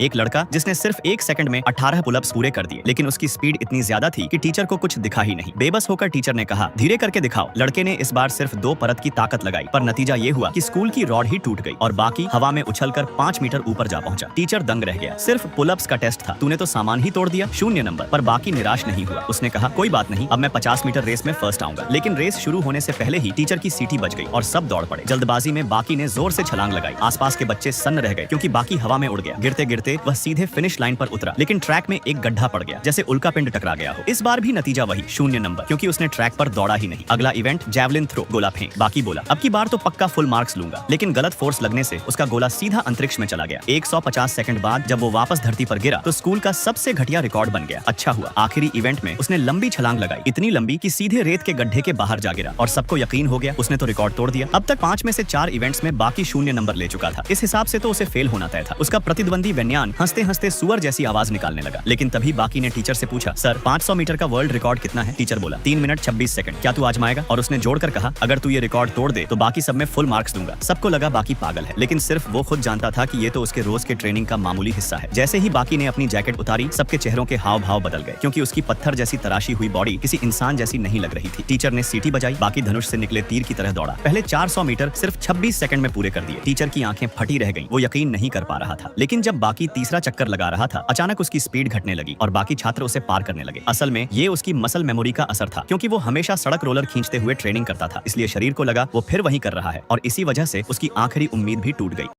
एक लड़का जिसने सिर्फ 1 सेकंड में 18 पुलअप्स पूरे कर दिए, लेकिन उसकी स्पीड इतनी ज्यादा थी कि टीचर को कुछ दिखा ही नहीं। बेबस होकर टीचर ने कहा, धीरे करके दिखाओ। लड़के ने इस बार सिर्फ 2 परत की ताकत लगाई, पर नतीजा ये हुआ कि स्कूल की रॉड ही टूट गई और बाकी हवा में उछलकर 5 मीटर ऊपर जा पहुंचा। टीचर दंग रह गया। सिर्फ पुलअप्स का टेस्ट था, तूने तो सामान ही तोड़ दिया। 0 नंबर। पर बाकी निराश नहीं हुआ। उसने कहा, कोई बात नहीं, अब मैं 50 मीटर रेस में फर्स्ट आऊंगा। लेकिन रेस शुरू होने से पहले ही टीचर की सीटी बज गई और सब दौड़ पड़े। जल्दबाजी में बाकी ने जोर से छलांग लगाई। आसपास के बच्चे सन्न रह गए क्योंकि बाकी हवा में उड़ गया। गिरते गिरते वह सीधे फिनिश लाइन पर उतरा, लेकिन ट्रैक में एक गड्ढा पड़ गया, जैसे उल्का पिंड टकरा गया हो। इस बार भी नतीजा वही, 0 नंबर, क्योंकि उसने ट्रैक पर दौड़ा ही नहीं। अगला इवेंट जैवलिन थ्रो, गोला फेंक। बाकी बोला, अब की बार तो पक्का फुल मार्क्स लूंगा, लेकिन गलत फोर्स लगने से उसका गोला सीधा अंतरिक्ष में चला गया। 150 सेकंड बाद जब वो वापस धरती पर गिरा तो स्कूल का सबसे घटिया रिकॉर्ड बन गया। अच्छा हुआ आखिरी इवेंट में उसने लंबी छलांग लगाई, इतनी लंबी कि सीधे रेत के गड्ढे के बाहर जा गिरा और सबको यकीन हो गया उसने तो रिकॉर्ड तोड़ दिया। अब तक 5 में से 4 इवेंट्स में बाकी 0 नंबर ले चुका था। इस हिसाब से तो उसे फेल होना तय था। उसका प्रतिद्वंदी वेन्यान हंसते हंसते सुअर जैसी आवाज निकालने लगा। लेकिन तभी बाकी ने टीचर से पूछा, सर 500 मीटर का वर्ल्ड रिकॉर्ड कितना है? टीचर बोला, 3 मिनट 26 सेकंड। क्या तू आजमाएगा? और उसने जोड़कर कहा, अगर तू ये रिकॉर्ड तोड़ दे तो बाकी सब में फुल मार्क्स दूंगा। सबको लगा बाकी पागल है, लेकिन सिर्फ वो खुद जानता था कि ये तो उसके रोज के ट्रेनिंग का मामूली हिस्सा है। जैसे ही बाकी ने अपनी जैकेट उतारी, सबके चेहरों के हाव भाव बदल गए, क्योंकि उसकी पत्थर जैसी तराशी हुई बॉडी किसी इंसान जैसी नहीं लग रही थी। टीचर ने सीटी बजाई, बाकी धनुष से निकले तीर की तरह दौड़ा। पहले 400 मीटर सिर्फ 26 सेकंड में पूरे कर दिए। टीचर की आंखें फटी रह गईं, वो यकीन नहीं कर पा रहा था। लेकिन जब बाकी तीसरा चक्कर लगा रहा था, अचानक उसकी स्पीड घटने लगी और बाकी छात्र उसे पार करने लगे। असल में ये उसकी मसल मेमोरी का असर था, क्योंकि वो हमेशा सड़क रोलर खींचते हुए ट्रेनिंग करता था, इसलिए शरीर को लगा वो फिर वही कर रहा है और इसी वजह से उसकी आखिरी उम्मीद भी टूट गई।